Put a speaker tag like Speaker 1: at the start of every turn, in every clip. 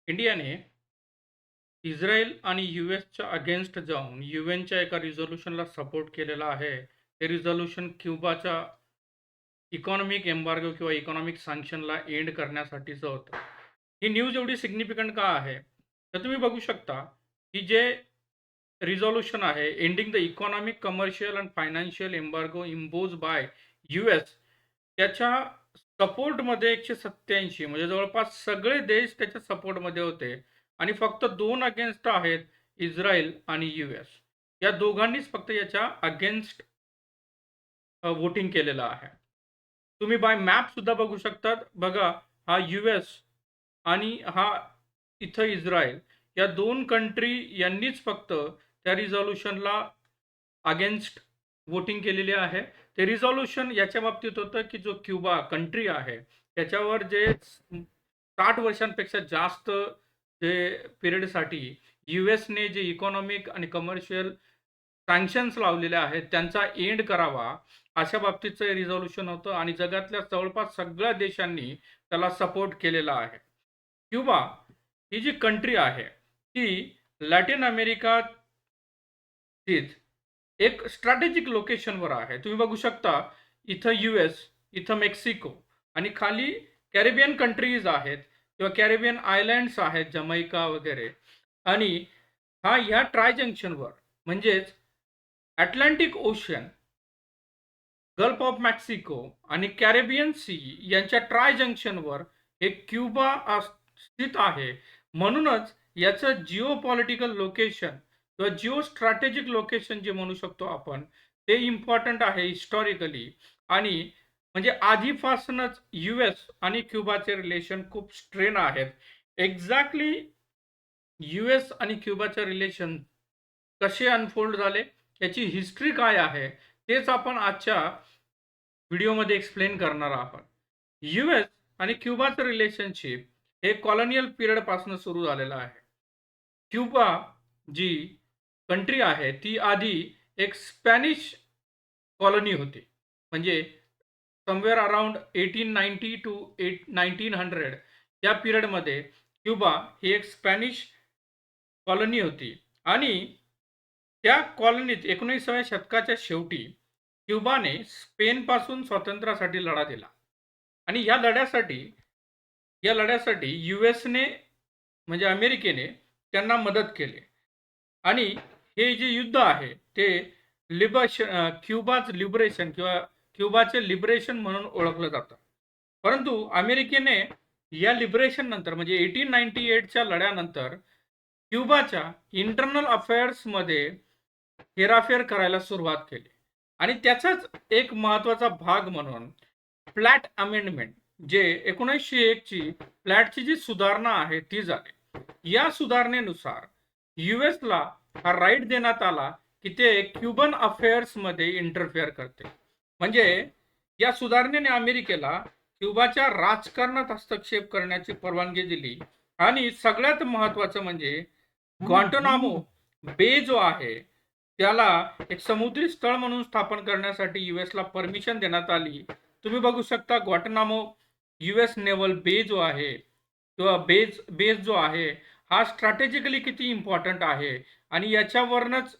Speaker 1: इंडियाने इस्रायल आणि यूएसच्या अगेन्स्ट जाऊन यूएनच्या एका रिझोल्यूशनला सपोर्ट केलेला आहे. ते रिझोल्यूशन क्युबाच्या इकॉनॉमिक एम्बार्गो किंवा इकॉनॉमिक सँक्शनला एंड करण्यासाठीचं होतं. ही न्यूज एवढी सिग्निफिकंट का आहे? तर तुम्ही बघू शकता, की जे रिझोल्यूशन आहे ending the economic, commercial and financial embargo impose by US, त्याच्या सपोर्टमध्ये 187 म्हणजे जवळपास सगळे देश त्याच्या सपोर्टमध्ये होते आणि फक्त 2 अगेन्स्ट आहेत, इस्रायल आणि यूएस. या दोघांनीच फक्त याच्या अगेन्स्ट व्होटिंग केलेलं आहे. तुम्ही बाय मॅप सुद्धा बघू शकतात. बघा, हा यूएस आणि हा इथं इस्रायल, या 2 कंट्री यांनीच फक्त त्या रिझोल्यूशनला अगेन्स्ट वोटिंग केलेली आहे. ते रिझोल्यूशन याच्या बाबतीत होतं, की जो क्युबा कंट्री आहे, त्याच्यावर जे 60 वर्षांपेक्षा जास्त जे पिरियडसाठी यूएसने जे इकॉनॉमिक आणि कमर्शियल सँक्शन्स लावलेले आहेत, त्यांचा एंड करावा, अशा बाबतीचं हे रिझोल्यूशन होतं आणि जगातल्या जवळपास सगळ्या देशांनी त्याला सपोर्ट केलेला आहे. क्युबा ही जी कंट्री आहे, ती लॅटिन अमेरिकातील एक स्ट्रॅटेजिक लोकेशनवर आहे. तुम्ही बघू शकता, इथं यूएस, इथं मेक्सिको आणि खाली कॅरिबियन कंट्रीज आहेत किंवा कॅरिबियन आयलँड्स आहेत, जमैका वगैरे. आणि ह्या ट्राय जंक्शनवर म्हणजेच Atlantic ocean, gulf of Mexico आणि कॅरिबियन सी यांच्या ट्राय जंक्शनवर हे क्युबा स्थित आहे. म्हणूनच याचं जिओ पॉलिटिकल लोकेशन किंवा जिओ स्ट्रॅटेजिक लोकेशन जे म्हणू शकतो आपण, ते इम्पॉर्टंट आहे हिस्टॉरिकली. आणि म्हणजे आधीपासूनच यूएस आणि क्युबाचे रिलेशन खूप स्ट्रेन आहेत. एक्झॅक्टली यूएस आणि क्युबाचे रिलेशन कसे अनफोल्ड झाले, याची हिस्ट्री काय आहे, तेच आपण आजच्या व्हिडिओमध्ये एक्सप्लेन करणार आहोत. यूएस आणि क्युबाचं रिलेशनशिप हे कॉलोनियल पिरियडपासून सुरू झालेलं आहे. क्युबा जी कंट्री आहे, ती आधी एक स्पॅनिश कॉलनी होती. म्हणजे समवेअर अराउंड 1890 टू 1900 या पिरियडमध्ये क्युबा ही एक स्पॅनिश कॉलनी होती आणि त्या कॉलनीत 19व्या शतकाच्या शेवटी क्युबाने स्पेनपासून स्वातंत्र्यासाठी लढा दिला आणि या लढ्यासाठी यूएसने म्हणजे अमेरिकेने त्यांना मदत केली. आणि हे जे युद्ध आहे ते क्युबाच लिबरेशन किंवा क्युबाचे लिबरेशन म्हणून ओळखलं जातं. परंतु अमेरिकेने या लिबरेशन नंतर म्हणजे 1898च्या लढ्यानंतर क्युबाच्या इंटरनल अफेअर्समध्ये हेराफेर करायला सुरुवात केली आणि त्याचाच एक महत्त्वाचा भाग म्हणून फ्लॅट अमेंडमेंट, जे 1901 ची फ्लॅटची जी सुधारणा आहे ती झाली. या सुधारणेनुसार यूएसला हा राईट देण्यात आला की ते क्युबन अफेअर्समध्ये इंटरफेअर करते. म्हणजे या सुधारणेने अमेरिकेला क्युबाच्या राजकारणात हस्तक्षेप करण्याची परवानगी दिली. आणि सगळ्यात महत्त्वाचं म्हणजे ग्वांटनामो बे जो आहे, त्याला एक समुद्री स्थळ म्हणून स्थापन करण्यासाठी यूएसला परमिशन देण्यात आली. तुम्ही बघू शकता, ग्वांटनामो यूएस नेव्हल बे जो आहे किंवा बेस जो आहे, हा स्ट्रॅटेजिकली किती इम्पॉर्टंट आहे आणि याच्यावरनच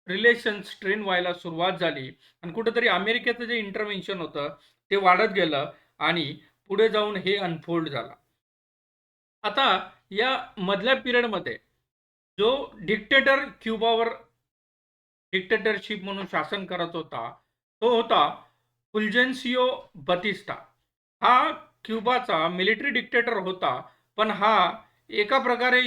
Speaker 1: रिलेशन स्ट्रेन व्हायला सुरुवात झाली आणि कुठेतरी अमेरिकेचं जे इंटरव्हेन्शन होतं ते वाढत गेलं आणि पुढे जाऊन हे अनफोल्ड झालं. आता या मधल्या पिरियडमध्ये जो डिक्टेटर क्युबावर डिक्टेटरशिप म्हणून शासन करत होता, तो होता फुल्जेन्सियो बतिस्ता. हा क्युबाचा मिलिटरी डिक्टेटर होता, पण हा एका प्रकारे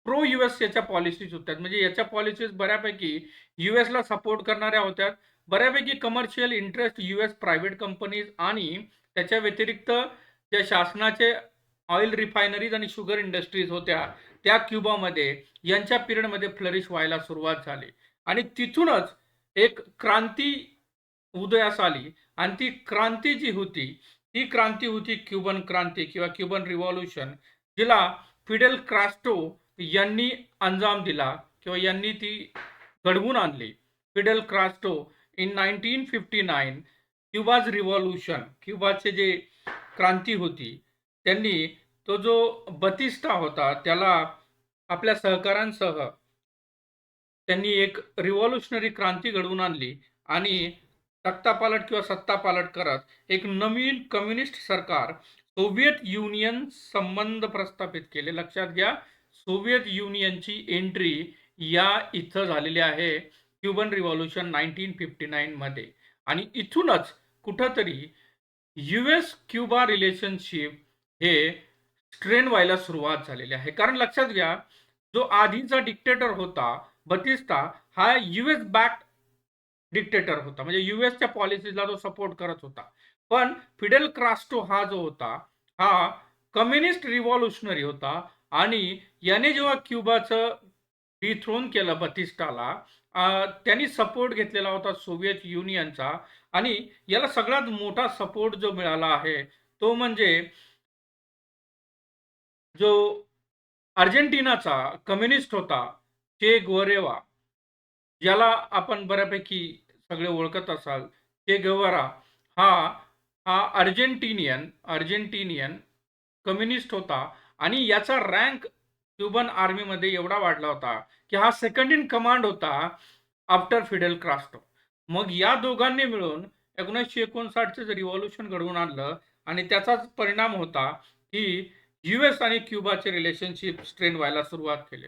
Speaker 1: प्रो यूएस याच्या पॉलिसीज होत्या. म्हणजे याच्या पॉलिसीज बऱ्यापैकी यूएसला सपोर्ट करणाऱ्या होत्या. बऱ्यापैकी commercial interest US private companies आणि त्याच्या व्यतिरिक्त ज्या शासनाचे ऑइल रिफायनरीज आणि शुगर इंडस्ट्रीज होत्या, त्या क्युबामध्ये यांच्या पिरियडमध्ये फ्लरिश व्हायला सुरुवात झाली आणि तिथूनच एक क्रांती उदयास आली. आणि ती क्रांती जी होती, ती क्रांती होती क्युबन क्रांती किंवा क्युबन रिव्हॉल्युशन, जिला फिडेल कास्ट्रो यांनी अंजाम दिला किंवा यांनी ती घडवून आणली. फिडेल कास्ट्रो इन 1959 क्युबाज रिव्हॉल्युशन, क्युबाचे जे क्रांती होती, त्यांनी तो जो बतिस्ता होता त्याला आपल्या सहकाऱ्यांसह त्यांनी एक रिव्हॉल्युशनरी क्रांती घडवून आणली आणि तख्तापालट किंवा सत्तापालट करत एक नवीन कम्युनिस्ट सरकार सोव्हिएत युनियन संबंध प्रस्थापित केले. लक्षात घ्या, सोव्हिएत युनियनची एंट्री या इथं झालेली आहे क्युबन रिव्हॉल्युशन 1959 मध्ये. आणि इथूनच कुठंतरी US क्युबा रिलेशनशिप हे स्ट्रेन व्हायला सुरुवात झालेली आहे. कारण लक्षात घ्या, जो आधीचा डिक्टेटर होता बतिस्ता, हा US बॅक्ड डिक्टेटर होता, म्हणजे युएसच्या पॉलिसीजला तो सपोर्ट करत होता. पण फिडेल कास्ट्रो हा जो होता, हा कम्युनिस्ट रिव्हॉल्युशनरी होता आणि याने जेव्हा क्युबाचं डिथ्रोन केलं बतिस्टाला, त्यांनी सपोर्ट घेतलेला होता सोव्हिएत युनियनचा. आणि याला सगळ्यात मोठा सपोर्ट जो मिळाला आहे तो म्हणजे जो अर्जेंटिनाचा कम्युनिस्ट होता चे ग्वेरेरा, ज्याला आपण बऱ्यापैकी सगळे ओळखत असाल. चे गेव्हारा हा हा अर्जेंटिनियन कम्युनिस्ट होता आणि याचा रँक क्युबन आर्मीमध्ये एवढा वाढला होता की हा सेकंड इन कमांड होता आफ्टर फिडेल कास्ट्रो. मग या दोघांनी मिळून 1959चं रिव्हॉल्युशन घडवून आणलं आणि त्याचाच परिणाम होता की US आणि क्युबाचे रिलेशनशिप स्ट्रेन व्हायला सुरुवात केली.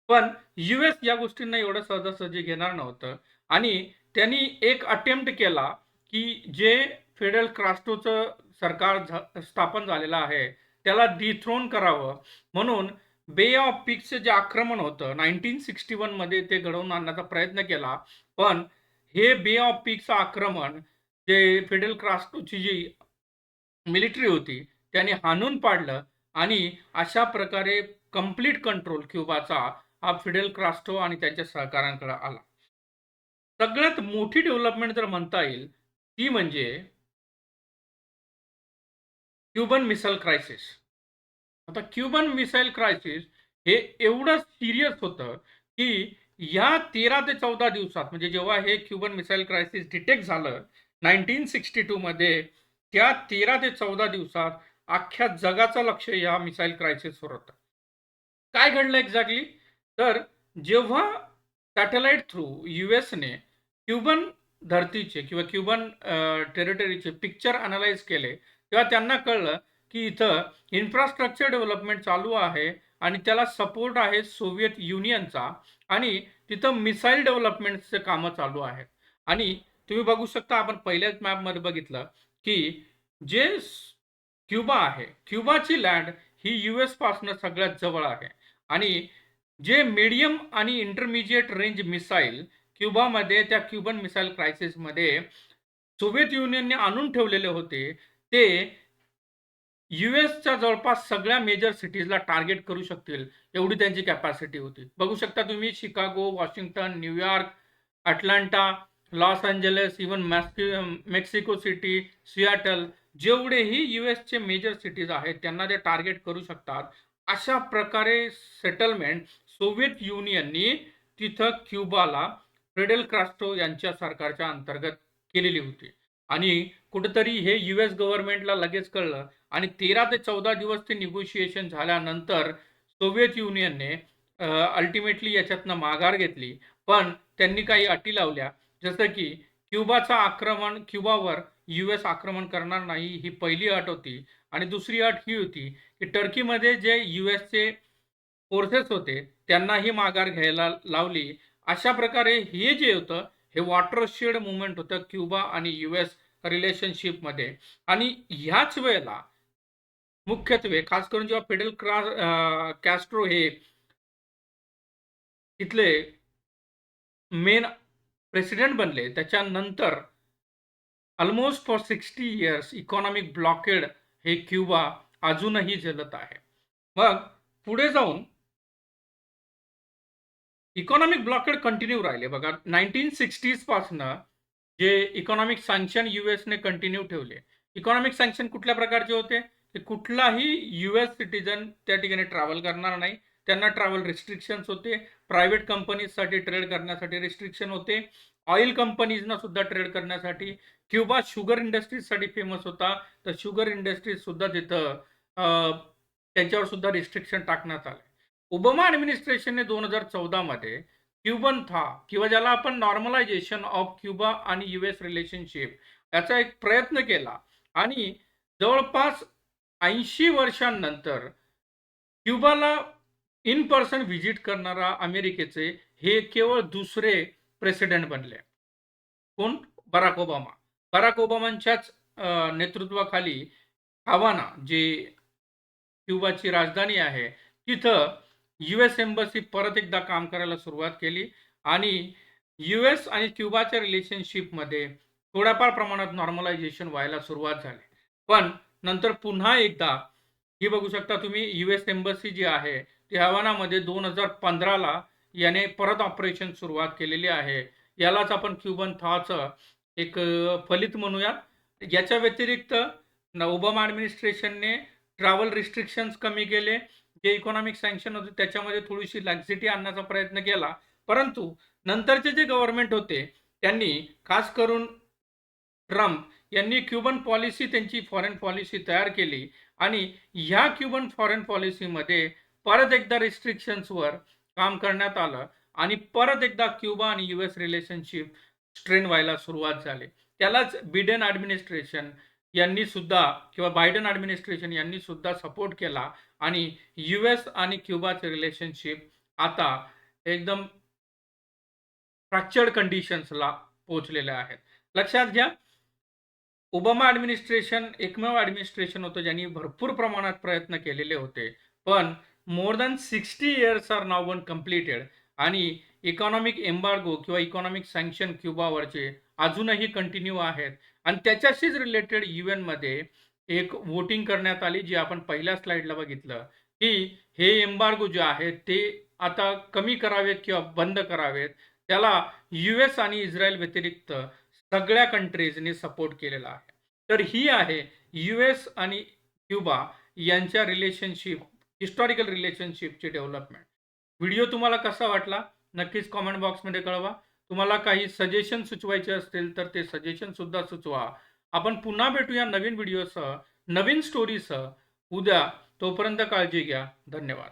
Speaker 1: पण US या गोष्टींना एवढं सहजासहजी घेणार नव्हतं आणि त्यांनी एक अटेम्प्ट केला की जे फिडेल कास्ट्रोचं सरकार स्थापन झालेलं आहे त्याला डिथ्रोन करावं. म्हणून बे ऑफ पिग्सचं जे आक्रमण होतं 1961 मध्ये ते घडवून आणण्याचा प्रयत्न केला. पण हे बे ऑफ पिग्सचं आक्रमण जे फिडेल कास्ट्रोची जी मिलिटरी होती त्याने हाणून पाडलं आणि अशा प्रकारे कंप्लीट कंट्रोल क्युबाचा हा फिडेल कास्ट्रो आणि त्यांच्या सहकाऱ्यांकडे आला. सगळ्यात मोठी डेव्हलपमेंट जर म्हणता येईल ती म्हणजे क्युबन मिसाईल क्रायसिस. आता क्युबन मिसाईल क्रायसिस हे एवढं सिरियस होतं की या 13 ते 14 दिवसात, म्हणजे जेव्हा हे क्युबन मिसाईल क्रायसिस डिटेक्ट झालं 1962 मध्ये, त्या 13 ते 14 दिवसात अख्ख्या जगाचं लक्ष या मिसाईल क्रायसिसवर होतं. काय घडलं एक्झॅक्टली? तर जेव्हा सॅटेलाइट थ्रू युएसने क्युबन धरतीचे किंवा क्युबन टेरिटरीचे पिक्चर अनालाइज केले तेव्हा त्यांना कळलं की इथं इन्फ्रास्ट्रक्चर डेव्हलपमेंट चालू आहे आणि त्याला सपोर्ट आहे सोव्हिएत युनियनचा आणि तिथं मिसाईल डेव्हलपमेंटचे कामं चालू आहेत. आणि तुम्ही बघू शकता, आपण पहिल्याच मॅपमध्ये बघितलं की जे क्युबा आहे, क्युबाची लँड ही US पासून सगळ्यात जवळ आहे आणि जे मीडियम आणि इंटरमिजिएट रेंज मिसाईल क्युबामध्ये त्या क्युबन मिसाईल क्रायसिसमध्ये सोव्हिएत युनियनने आणून ठेवलेले होते ते युएसच्या जवळपास सगळ्या मेजर सिटीजला टार्गेट करू शकतील एवढी त्यांची कॅपॅसिटी होती. बघू शकता तुम्ही, Chicago, Washington, New York, Atlanta, Los Angeles, even Mexico city, Seattle, जेवढेही युएसचे मेजर सिटीज आहेत त्यांना ते टार्गेट करू शकतात. अशा प्रकारे सेटलमेंट सोव्हिएत युनियननी तिथं क्युबाला फिडेल कास्ट्रो यांच्या सरकारच्या अंतर्गत केलेली होती. आणि कुठेतरी हे US गव्हर्नमेंटला लगेच कळलं आणि 13 ते 14 दिवस ते निगोशिएशन झाल्यानंतर सोव्हिएत युनियनने अल्टिमेटली याच्यातनं माघार घेतली. पण त्यांनी काही अटी लावल्या, जसं की क्युबाचं आक्रमण, क्युबावर US आक्रमण करणार नाही ही पहिली अट होती. आणि दुसरी अट ही होती की टर्कीमध्ये जे USचे फोर्सेस होते त्यांनाही माघार घ्यायला लावली. अशा प्रकारे हे जे होतं हे वॉटरशेड मुवमेंट होतं क्युबा आणि US रिलेशनशिपमध्ये. आणि ह्याच वेळेला मुख्यत्वे खास करून जेव्हा फिडेल कॅस्ट्रो हे तिथले मेन प्रेसिडेंट बनले त्याच्यानंतर almost for 60 years economic blockade हे क्युबा अजूनही झेलत आहे. मग पुढे जाऊन इकॉनॉमिक ब्लॉकेड कंटिन्यू राहिले. बघा 1960s पासनं जे इकॉनॉमिक सँक्शन युएसने कंटिन्यू ठेवले. इकॉनॉमिक सँक्शन कुठल्या प्रकारचे होते की कुठलाही US सिटीजन त्या ठिकाणी ट्रॅव्हल करणार नाही, त्यांना ट्रॅव्हल रिस्ट्रिक्शन्स होते. प्रायव्हेट कंपनीजसाठी ट्रेड करण्यासाठी रिस्ट्रिक्शन होते. ऑइल कंपनीजना सुद्धा ट्रेड करण्यासाठी. क्युबा शुगर इंडस्ट्रीजसाठी फेमस होता, तर शुगर इंडस्ट्रीज सुद्धा तिथं त्यांच्यावर सुद्धा रिस्ट्रिक्शन टाकण्यात आले. ओबामा ॲडमिनिस्ट्रेशनने 2014 मध्ये क्युबन था किंवा ज्याला आपण नॉर्मलायझेशन ऑफ क्युबा आणि यूएस रिलेशनशिप याचा एक प्रयत्न केला आणि जवळपास 80 वर्षांनंतर क्युबाला इन पर्सन व्हिजिट करणारा अमेरिकेचे हे केवळ दुसरे प्रेसिडेंट बनले. कोण? Barack Obama. बराक ओबामांच्याच नेतृत्वाखाली हवाना जे क्युबाची राजधानी आहे, तिथं यूएस एम्बसी परत एकदा काम करायला सुरुवात केली आणि यूएस आणि क्युबाच्या रिलेशनशिपमध्ये थोड्याफार प्रमाणात नॉर्मलायझेशन व्हायला सुरुवात झाली. पण नंतर पुन्हा एकदा ही बघू शकता तुम्ही यूएस एम्बसी जी आहे, ती हवानामध्ये 2015ला याने परत ऑपरेशन सुरुवात केलेली आहे. यालाच आपण क्युबन थॉचं एक फलित म्हणूया. याच्या व्यतिरिक्त ओबामा ॲडमिनिस्ट्रेशनने ट्रॅव्हल रिस्ट्रिक्शन्स कमी केले. जे इकॉनॉमिक सँक्शन होते त्याच्यामध्ये थोडीशी लॅक्झिटी आणण्याचा प्रयत्न केला. परंतु नंतरचे जे गव्हर्नमेंट होते त्यांनी खास करून ट्रम्प यांनी क्युबन पॉलिसी त्यांची फॉरेन पॉलिसी तयार केली आणि ह्या क्युबन फॉरेन पॉलिसीमध्ये परत एकदा रिस्ट्रिक्शन्सवर काम करण्यात आलं आणि परत एकदा क्युबा आणि यूएस रिलेशनशिप स्ट्रेन व्हायला सुरुवात झाली. त्यालाच बिडेन ॲडमिनिस्ट्रेशन यांनी सुद्धा किंवा बायडन ॲडमिनिस्ट्रेशन यांनी सुद्धा सपोर्ट केला आणि यूएस आणि क्युबाचे रिलेशनशिप आता एकदम फ्रॅक्चर्ड कंडिशन्सला पोहोचलेले आहेत. लक्षात घ्या, ओबामा ॲडमिनिस्ट्रेशन एकमेव ॲडमिनिस्ट्रेशन होतं ज्यांनी भरपूर प्रमाणात प्रयत्न केलेले होते. पण more than 60 years R now one completed आणि इकॉनॉमिक एम्बार्गो किंवा इकॉनॉमिक सँक्शन क्युबावरचे अजूनही कंटिन्यू आहेत आणि त्याच्याशीच रिलेटेड यूएनमध्ये एक वोटिंग करण्यात आली, जी आपण पहिल्या स्लाइडला बघितलं, की हे एम्बार्गो जे आहेत ते आता कमी करावेत किंवा बंद करावेत. त्याला यूएस आणि इस्रायल व्यतिरिक्त सगळ्या कंट्रीजने सपोर्ट केलेला आहे. तर ही आहे यूएस आणि क्युबा यांच्या रिलेशनशिप, हिस्टॉरिकल रिलेशनशिपची डेव्हलपमेंट. व्हिडिओ तुम्हाला कसा वाटला नक्कीच कॉमेंट बॉक्समध्ये कळवा. तुम्हाला काही सजेशन सुचवायचे असतील तर ते सजेशन सुद्धा सुचवा. आपण पुन्हा भेटूया नवीन व्हिडिओसह, नवीन स्टोरीसह उद्या. तोपर्यंत काळजी घ्या. धन्यवाद.